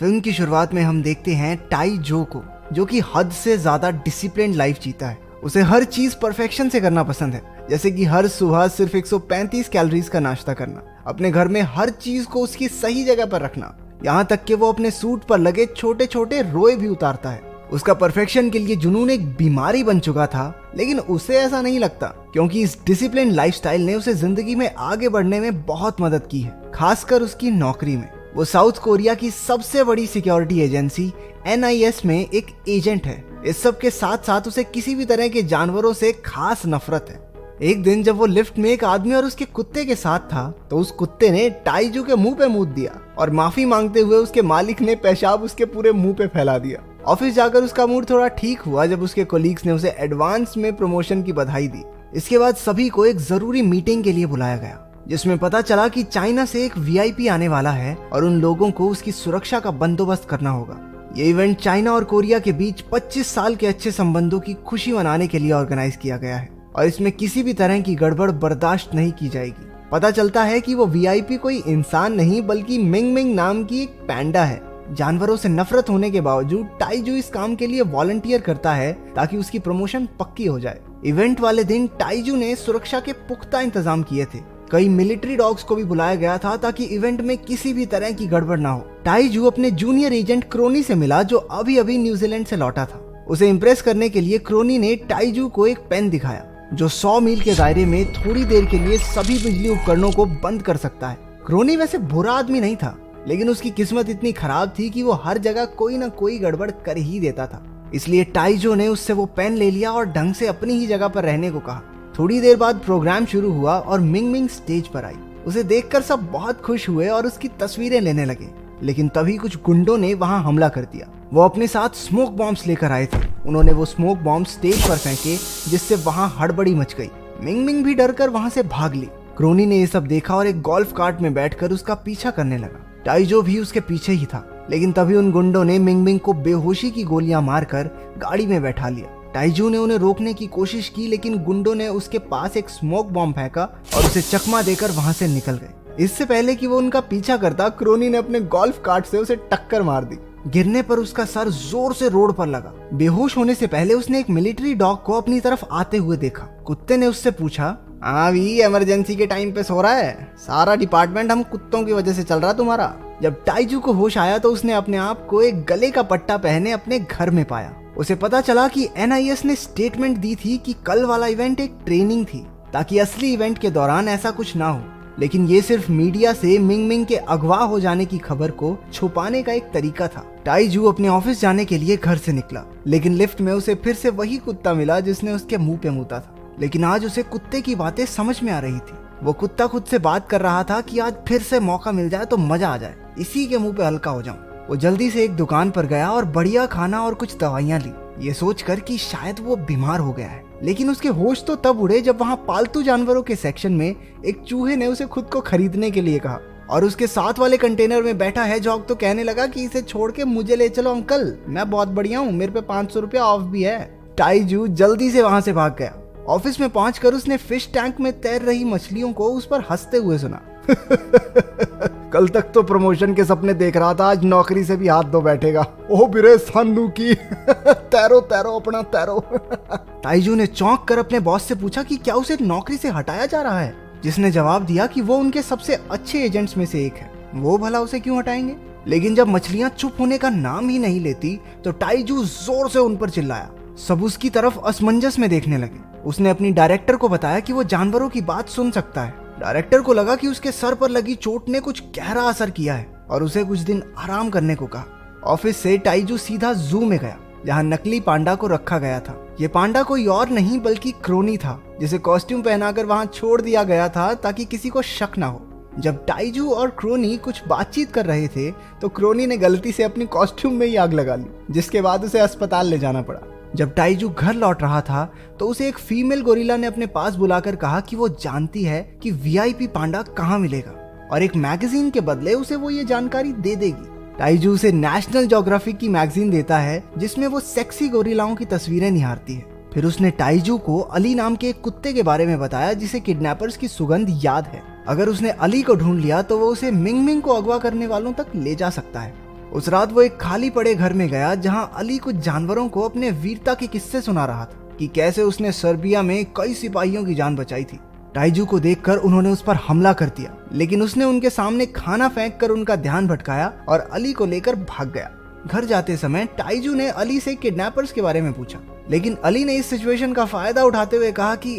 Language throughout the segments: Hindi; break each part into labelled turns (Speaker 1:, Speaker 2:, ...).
Speaker 1: फिल्म की शुरुआत में हम देखते हैं टाई जो को, जो कि हद से ज्यादा डिसिप्लिन्ड लाइफ जीता है। उसे हर चीज परफेक्शन से करना पसंद है, जैसे कि हर सुबह सिर्फ 135 कैलोरीज का नाश्ता करना, अपने घर में हर चीज को उसकी सही जगह पर रखना, यहाँ तक कि वो अपने सूट पर लगे छोटे छोटे रोए भी उतारता है। उसका परफेक्शन के लिए जुनून एक बीमारी बन चुका था, लेकिन उसे ऐसा नहीं लगता, क्योंकि इस डिसिप्लिन लाइफस्टाइल ने उसे जिंदगी में आगे बढ़ने में बहुत मदद की है, खासकर उसकी नौकरी में। वो साउथ कोरिया की सबसे बड़ी सिक्योरिटी एजेंसी NIS में एक एजेंट है। इस सब के साथ साथ उसे किसी भी तरह के जानवरों से खास नफरत है। एक दिन जब वो लिफ्ट में एक आदमी और उसके कुत्ते के साथ था, तो उस कुत्ते ने टाइजू के मुंह पे मूत दिया और माफी मांगते हुए उसके मालिक ने पेशाब उसके पूरे मुंह पे फैला दिया। ऑफिस जाकर उसका मूड थोड़ा ठीक हुआ जब उसके कोलीग्स ने उसे एडवांस में प्रमोशन की बधाई दी। इसके बाद सभी को एक जरूरी मीटिंग के लिए बुलाया गया, जिसमें पता चला कि चाइना से एक VIP आने वाला है और उन लोगों को उसकी सुरक्षा का बंदोबस्त करना होगा। ये इवेंट चाइना और कोरिया के बीच 25 साल के अच्छे संबंधों की खुशी मनाने के लिए ऑर्गेनाइज किया गया है और इसमें किसी भी तरह की गड़बड़ बर्दाश्त नहीं की जाएगी। पता चलता है कि वो VIP कोई इंसान नहीं बल्कि मिंग मिंग नाम की एक पैंडा है। जानवरों से नफरत होने के बावजूद टाइजू इस काम के लिए वॉलंटियर करता है ताकि उसकी प्रमोशन पक्की हो जाए। इवेंट वाले दिन टाइजू ने सुरक्षा के पुख्ता इंतजाम किए थे। कई मिलिट्री डॉग्स को भी बुलाया गया था ताकि इवेंट में किसी भी तरह की गड़बड़ ना हो। टाइजू अपने जूनियर एजेंट क्रोनी से मिला, जो अभी अभी न्यूजीलैंड से लौटा था। उसे इम्प्रेस करने के लिए क्रोनी ने टाइजू को एक पेन दिखाया जो 100 मील के दायरे में थोड़ी देर के लिए सभी बिजली उपकरणों को बंद कर सकता है। क्रोनी वैसे बुरा आदमी नहीं था, लेकिन उसकी किस्मत इतनी खराब थी कि वो हर जगह कोई ना कोई गड़बड़ कर ही देता था। इसलिए टाइजो ने उससे वो पेन ले लिया और ढंग से अपनी ही जगह पर रहने को कहा। थोड़ी देर बाद प्रोग्राम शुरू हुआ और मिंग मिंग स्टेज पर आई। उसे देखकर सब बहुत खुश हुए और उसकी तस्वीरें लेने लगे, लेकिन तभी कुछ गुंडों ने वहां हमला कर दिया। वो अपने साथ स्मोक बॉम्ब्स लेकर आए थे। उन्होंने वो स्मोक बॉम्ब स्टेज पर फेंके, जिससे वहां हड़बड़ी मच गई। मिंग मिंग भी डरकर वहां से भाग ली। क्रोनी ने ये सब देखा और एक गोल्फ कार्ट में बैठकर उसका पीछा करने लगा। टाइजो भी उसके पीछे ही था, लेकिन तभी उन गुंडों ने मिंग मिंग को बेहोशी की गोलियां मारकर गाड़ी में बैठा लिया। टाइजू ने उन्हें रोकने की कोशिश की, लेकिन गुंडों ने उसके पास एक स्मोक बॉम्ब फेंका और उसे चकमा देकर वहां से निकल गए। इससे पहले कि वो उनका पीछा करता, क्रोनी ने अपने गोल्फ कार्ट से उसे टक्कर मार दी। गिरने पर उसका सर जोर से रोड पर लगा। बेहोश होने से पहले उसने एक मिलिट्री डॉग को अपनी तरफ आते हुए देखा। कुत्ते ने उससे पूछा, भी इमरजेंसी के टाइम पे सो रहा है? सारा डिपार्टमेंट हम कुत्तों की वजह से चल रहा तुम्हारा। जब टाइजू को होश आया तो उसने अपने आप को एक गले का पट्टा पहने अपने घर में पाया। उसे पता चला कि NIS ने स्टेटमेंट दी थी कि कल वाला इवेंट एक ट्रेनिंग थी, ताकि असली इवेंट के दौरान ऐसा कुछ ना हो। लेकिन ये सिर्फ मीडिया से मिंग मिंग के अगवा हो जाने की खबर को छुपाने का एक तरीका था। टाइजू अपने ऑफिस जाने के लिए घर से निकला, लेकिन लिफ्ट में उसे फिर से वही कुत्ता मिला जिसने उसके मुंह पे मूता था। लेकिन आज उसे कुत्ते की बातें समझ में आ रही थी। वो कुत्ता खुद से बात कर रहा था कि आज फिर से मौका मिल जाए तो मजा आ जाए, इसी के मुंह पे हल्का हो जाऊं। वो जल्दी से एक दुकान पर गया और बढ़िया खाना और कुछ दवाइयां ली, ये सोचकर कि शायद वो बीमार हो गया है। लेकिन उसके होश तो तब उड़े जब वहां पालतू जानवरों के सेक्शन में एक चूहे ने उसे खुद को खरीदने के लिए कहा और उसके साथ वाले कंटेनर में बैठा है जॉग तो कहने लगा कि इसे छोड़ के मुझे ले चलो अंकल, मैं बहुत बढ़िया हूँ, मेरे पे 500 रुपया ऑफ भी है। टाइजू जल्दी से वहां से भाग गया। ऑफिस में पहुंचकर उसने फिश टैंक में तैर रही मछलियों को उस पर हंसते हुए सुना। कल तक तो प्रमोशन के सपने देख रहा था, आज नौकरी से भी हाथ धो बैठेगा। ओ बिरे सानू की तैरो तैरो अपना तैरो। टाइजू ने चौंक कर अपने बॉस से पूछा कि क्या उसे नौकरी से हटाया जा रहा है, जिसने जवाब दिया कि वो उनके सबसे अच्छे एजेंट्स में से एक है, वो भला उसे क्यों हटाएंगे। लेकिन जब मछलियां चुप होने का नाम ही नहीं लेती तो टाइजू जोर से उन पर चिल्लाया। सब उसकी तरफ असमंजस में देखने लगे। उसने अपनी डायरेक्टर को बताया कि वो जानवरों की बात सुन सकता है। डायरेक्टर को लगा कि उसके सर पर लगी चोट ने कुछ गहरा असर किया है और उसे कुछ दिन आराम करने को कहा। ऑफिस से टाइजू सीधा जू में गया, जहां नकली पांडा को रखा गया था। ये पांडा कोई और नहीं बल्कि क्रोनी था, जिसे कॉस्ट्यूम पहनाकर वहां छोड़ दिया गया था ताकि किसी को शक ना हो। जब टाइजू और क्रोनी कुछ बातचीत कर रहे थे तो क्रोनी ने गलती से अपनी कॉस्ट्यूम में ही आग लगा ली, जिसके बाद उसे अस्पताल ले जाना पड़ा। जब टाइजू घर लौट रहा था तो उसे एक फीमेल गोरिल्ला ने अपने पास बुलाकर कहा कि वो जानती है कि VIP पांडा कहाँ मिलेगा और एक मैगजीन के बदले उसे वो ये जानकारी दे देगी। टाइजू उसे नेशनल ज्योग्राफिक की मैगजीन देता है, जिसमें वो सेक्सी गोरिल्लाओं की तस्वीरें निहारती है। फिर उसने टाइजू को अली नाम के एक कुत्ते के बारे में बताया जिसे किडनैपर्स की सुगंध याद है। अगर उसने अली को ढूंढ लिया तो वो उसे मिंग मिंग को अगवा करने वालों तक ले जा सकता है। उस रात वो एक खाली पड़े घर में गया जहां अली कुछ जानवरों को अपने वीरता के किस्से सुना रहा था कि कैसे उसने सर्बिया में कई सिपाहियों की जान बचाई थी। टाइजू को देखकर उन्होंने उस पर हमला कर दिया, लेकिन उसने उनके सामने खाना फेंक कर उनका ध्यान भटकाया और अली को लेकर भाग गया। घर जाते समय टाइजू ने अली से किडनैपर्स के बारे में पूछा, लेकिन अली ने इस सिचुएशन का फायदा उठाते हुए कहा कि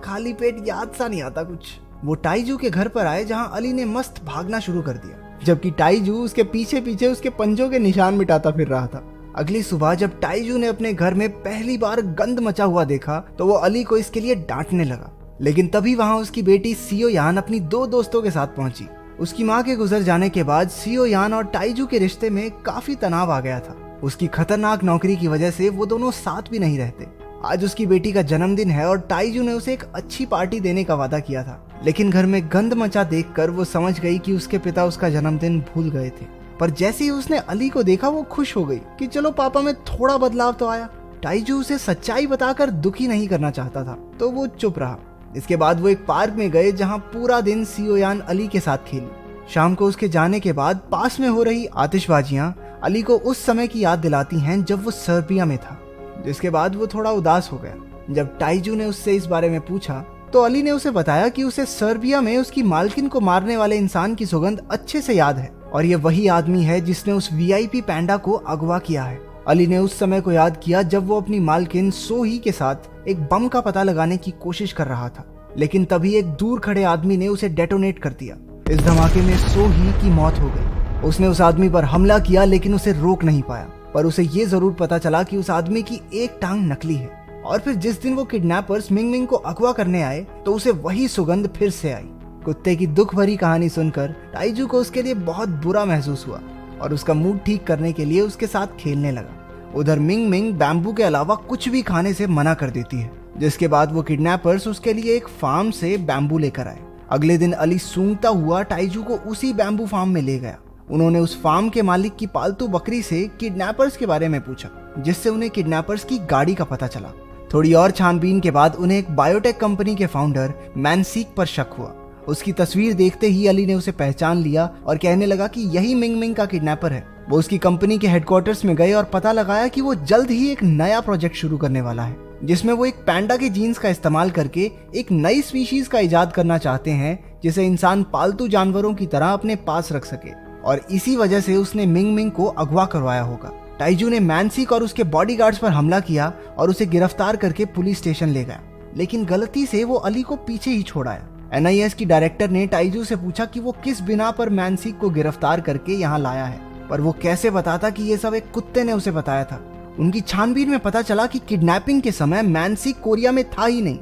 Speaker 1: खाली पेट याद सा नहीं आता कुछ। वो टाइजू के घर पर आए जहां अली ने मस्त भागना शुरू कर दिया, जबकि टाइजू उसके पीछे पीछे उसके पंजों के निशान मिटाता फिर रहा था। अगली सुबह जब टाइजू ने अपने घर में पहली बार गंद मचा हुआ देखा तो वो अली को इसके लिए डांटने लगा, लेकिन तभी वहां उसकी बेटी सियो यान अपनी 2 दोस्तों के साथ पहुंची। उसकी मां के गुजर जाने के बाद सियो यान और टाइजू के रिश्ते में काफी तनाव आ गया था। उसकी खतरनाक नौकरी की वजह से वो दोनों साथ भी नहीं रहते। आज उसकी बेटी का जन्मदिन है और टाइजू ने उसे एक अच्छी पार्टी देने का वादा किया था, लेकिन घर में गंद मचा देखकर वो समझ गई कि उसके पिता उसका जन्मदिन भूल गए थे। पर जैसे ही उसने अली को देखा वो खुश हो गई कि चलो पापा में थोड़ा बदलाव तो आया। टाइजू उसे सच्चाई बताकर दुखी नहीं करना चाहता था, तो वो चुप रहा। इसके बाद वो एक पार्क में गए जहां पूरा दिन सियोयान अली के साथ खेली। शाम को उसके जाने के बाद पास में हो रही आतिशबाजियां अली को उस समय की याद दिलाती हैं जब वो सर्बिया में था। जिसके बाद वो थोड़ा उदास हो गया। जब टाइजू ने उससे इस बारे में पूछा तो अली ने उसे बताया कि उसे सर्बिया में उसकी मालकिन को मारने वाले इंसान की सुगंध अच्छे से याद है और ये वही आदमी है जिसने उस वीआईपी पैंडा को अगवा किया है। अली ने उस समय को याद किया जब वो अपनी मालकिन सोही के साथ एक बम का पता लगाने की कोशिश कर रहा था, लेकिन तभी एक दूर खड़े आदमी ने उसे डेटोनेट कर दिया। इस धमाके में सोही की मौत हो गई। उसने उस आदमी पर हमला किया लेकिन उसे रोक नहीं पाया, पर उसे ये जरूर पता चला कि उस आदमी की एक टांग नकली है। और फिर जिस दिन वो किडनैपर्स मिंग मिंग को अगवा करने आए तो उसे वही सुगंध फिर से आई। कुत्ते की दुख भरी कहानी सुनकर टाइजू को उसके लिए बहुत बुरा महसूस हुआ और उसका मूड ठीक करने के लिए उसके साथ खेलने लगा। उधर मिंग मिंग बैम्बू के अलावा कुछ भी खाने से मना कर देती है, जिसके बाद वो किडनैपर्स उसके लिए एक फार्म से बैम्बू लेकर आए। अगले दिन अली सूंघता हुआ टाइजू को उसी बैम्बू फार्म में ले गया। उन्होंने उस फार्म के मालिक की पालतू बकरी से किडनैपर्स के बारे में पूछा, जिससे उन्हें किडनैपर्स की गाड़ी का पता चला। थोड़ी और छानबीन के बाद उन्हें एक बायोटेक कंपनी के फाउंडर मैनसीक पर शक हुआ। उसकी तस्वीर देखते ही अली ने उसे पहचान लिया और कहने लगा कि यही मिंग मिंग का किडनैपर है। वो उसकी कंपनी के हेडक्वार्टर्स में गए और पता लगाया कि वो जल्द ही एक नया प्रोजेक्ट शुरू करने वाला है, जिसमें वो एक पैंडा के जीन्स का इस्तेमाल करके एक नई स्पीशीज का इजाद करना चाहते हैं जिसे इंसान पालतू जानवरों की तरह अपने पास रख सके। और इसी वजह से उसने मिंग मिंग को अगवा करवाया होगा। टाइजू ने मैनसीक और उसके बॉडीगार्ड्स पर हमला किया और उसे गिरफ्तार करके पुलिस स्टेशन ले गया, लेकिन गलती से वो अली को पीछे ही छोड़ आया। एनआईएस की डायरेक्टर ने टाइजू से पूछा कि वो किस बिना पर मैनसीक को गिरफ्तार करके यहाँ लाया है, पर वो कैसे बताता कि ये सब एक कुत्ते ने उसे बताया था। उनकी छानबीन में पता चला कि किडनैपिंग के समय मैनसीक कोरिया में था ही नहीं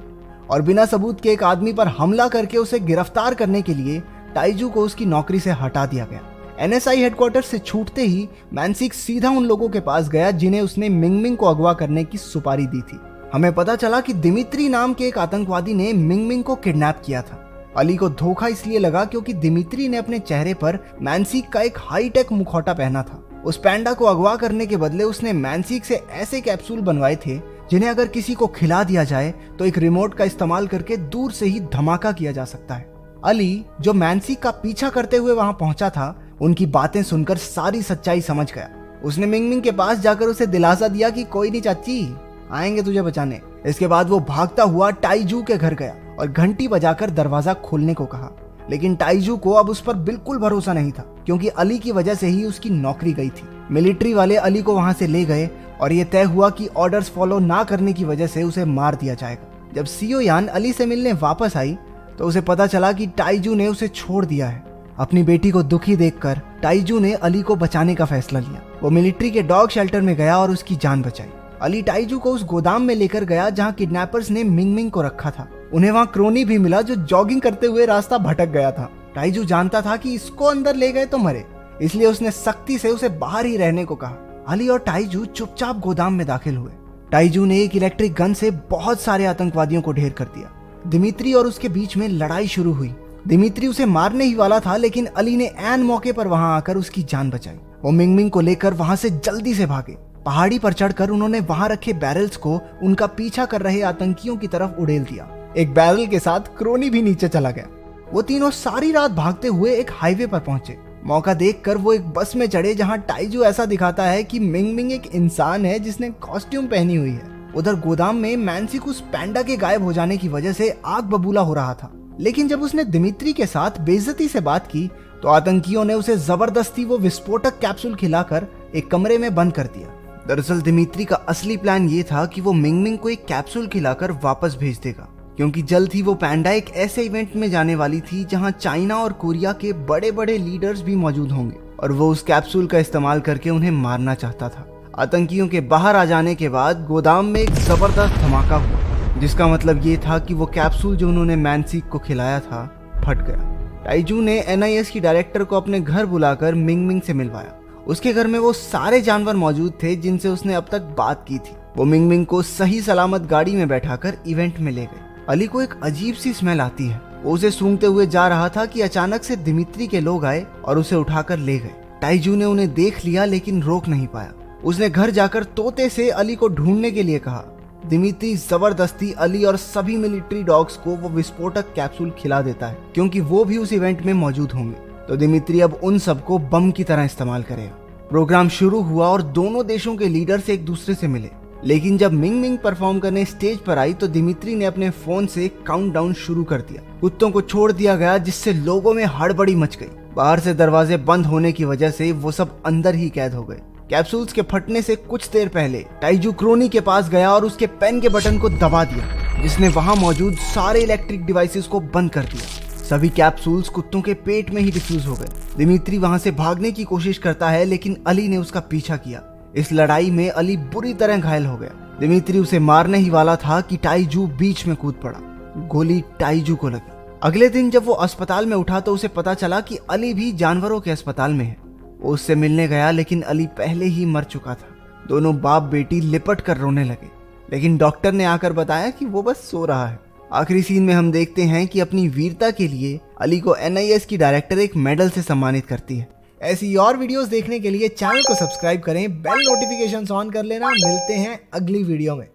Speaker 1: और बिना सबूत के एक आदमी पर हमला करके उसे गिरफ्तार करने के लिए टाइजू को उसकी नौकरी से हटा दिया गया। एनएसआई हेडक्वार्टर से छूटते ही मैनसीक सीधा उन लोगों के पास गया जिन्हें उसने मिंग मिंग को अगवा करने की सुपारी दी थी। हमें पता चला कि दिमित्री नाम के एक आतंकवादी ने मिंग मिंग को किडनैप किया था। अली को धोखा इसलिए लगा क्योंकि दिमित्री ने अपने चेहरे पर मैनसीक का एक हाईटेक मुखौटा पहना था। उस पैंडा को अगवा करने के बदले उसने मैनसीक से ऐसे कैप्सूल बनवाए थे जिन्हें अगर किसी को खिला दिया जाए तो एक रिमोट का इस्तेमाल करके दूर से ही धमाका किया जा सकता है। अली, जो मैनसीक का पीछा करते हुए वहां पहुंचा था, उनकी बातें सुनकर सारी सच्चाई समझ गया। उसने मिंग मिंग के पास जाकर उसे दिलासा दिया कि कोई नहीं चाची, आएंगे तुझे बचाने। इसके बाद वो भागता हुआ टाइजू के घर गया और घंटी बजाकर दरवाजा खोलने को कहा, लेकिन टाइजू को अब उस पर बिल्कुल भरोसा नहीं था क्योंकि अली की वजह से ही उसकी नौकरी गई थी। मिलिट्री वाले अली को वहां से ले गए और ये तय हुआ कि ऑर्डर्स फॉलो ना करने की वजह से उसे मार दिया जाएगा। जब सियो यान अली से मिलने वापस आई तो उसे पता चला कि टाइजू ने उसे छोड़ दिया है। अपनी बेटी को दुखी देखकर टाइजू ने अली को बचाने का फैसला लिया। वो मिलिट्री के डॉग शेल्टर में गया और उसकी जान बचाई। अली टाइजू को उस गोदाम में लेकर गया जहां किडनैपर्स ने मिंग मिंग को रखा था। उन्हें वहां क्रोनी भी मिला जो जॉगिंग करते हुए रास्ता भटक गया था। टाइजू जानता था कि इसको अंदर ले गए तो मरे, इसलिए उसने सख्ती से उसे बाहर ही रहने को कहा। अली और टाइजू चुपचाप गोदाम में दाखिल हुए। टाइजू ने एक इलेक्ट्रिक गन से बहुत सारे आतंकवादियों को ढेर कर दिया। दिमित्री और उसके बीच में लड़ाई शुरू हुई। दिमित्री उसे मारने ही वाला था, लेकिन अली ने ऐन मौके पर वहां आकर उसकी जान बचाई। वो मिंग मिंग को लेकर वहां से जल्दी से भागे। पहाड़ी पर चढ़कर उन्होंने वहां रखे बैरल्स को उनका पीछा कर रहे आतंकियों की तरफ उड़ेल दिया। एक बैरल के साथ क्रोनी भी नीचे चला गया। वो तीनों सारी रात भागते हुए एक हाईवे पर पहुंचे मौका देखकर वो एक बस में चढ़े जहां टाइजू ऐसा दिखाता है कि मिंग मिंग एक इंसान है जिसने कॉस्ट्यूम पहनी हुई है। उधर गोदाम में मैंसिक उस पैंडा के गायब हो जाने की वजह से आग बबूला हो रहा था, लेकिन जब उसने दिमित्री के साथ बेइज्जती से बात की तो आतंकियों ने उसे जबरदस्ती वो विस्फोटक कैप्सूल खिलाकर एक कमरे में बंद कर दिया। दरअसल दिमित्री का असली प्लान ये था कि वो मिंग मिंग को एक कैप्सूल खिलाकर वापस भेज देगा, क्योंकि जल्द ही वो पैंडा एक ऐसे इवेंट में जाने वाली थी जहां चाइना और कोरिया के बड़े बड़े लीडर्स भी मौजूद होंगे और वो उस कैप्सूल का इस्तेमाल करके उन्हें मारना चाहता था। आतंकियों के बाहर आ जाने के बाद गोदाम में एक जबरदस्त धमाका हुआ, जिसका मतलब ये था कि वो कैप्सूल जो उन्होंने मैंसिक को खिलाया था फट गया। टाइजू ने NIS की डायरेक्टर को अपने घर बुलाकर मिंग मिंग से मिलवाया। उसके घर में वो सारे जानवर मौजूद थे जिनसे उसने अब तक बात की थी। वो मिंग मिंग को सही सलामत गाड़ी में बैठाकर इवेंट में ले गए। अली को एक अजीब सी स्मेल आती है। वो उसे सूंघते हुए जा रहा था कि अचानक से दिमित्री के लोग आए और उसे उठाकर ले गए। टाइजू ने उन्हें देख लिया लेकिन रोक नहीं पाया। उसने घर जाकर तोते से अली को ढूंढने के लिए कहा। दिमित्री जबरदस्ती अली और सभी मिलिट्री डॉग्स को वो विस्फोटक कैप्सूल खिला देता है, क्योंकि वो भी उस इवेंट में मौजूद होंगे। तो दिमित्री अब उन सबको बम की तरह इस्तेमाल करेगा। प्रोग्राम शुरू हुआ और दोनों देशों के लीडर्स एक दूसरे से मिले, लेकिन जब मिंग मिंग परफॉर्म करने स्टेज पर आई तो दिमित्री ने अपने फोन से काउंटडाउन शुरू कर दिया। कुत्तों को छोड़ दिया गया, जिससे लोगों में हड़बड़ी मच गई। बाहर से दरवाजे बंद होने की वजह से वो सब अंदर ही कैद हो गए। कैप्सूल्स के फटने से कुछ देर पहले टाइजू क्रोनी के पास गया और उसके पेन के बटन को दबा दिया, जिसने वहां मौजूद सारे इलेक्ट्रिक डिवाइसेस को बंद कर दिया। सभी कैप्सूल्स कुत्तों के पेट में ही डिफ्यूज हो गए। दिमित्री वहां से भागने की कोशिश करता है, लेकिन अली ने उसका पीछा किया। इस लड़ाई में अली बुरी तरह घायल हो गया। दिमित्री उसे मारने ही वाला था कि टाइजू बीच में कूद पड़ा। गोली टाइजू को लगी। अगले दिन जब वो अस्पताल में उठा तो उसे पता चला कि अली भी जानवरों के अस्पताल में है। वो उससे मिलने गया, लेकिन अली पहले ही मर चुका था। दोनों बाप बेटी लिपट कर रोने लगे, लेकिन डॉक्टर ने आकर बताया कि वो बस सो रहा है। आखिरी सीन में हम देखते हैं कि अपनी वीरता के लिए अली को NIS की डायरेक्टर एक मेडल से सम्मानित करती है। ऐसी और वीडियोस देखने के लिए चैनल को सब्सक्राइब करें, बेल नोटिफिकेशंस ऑन कर लेना। मिलते हैं अगली वीडियो में।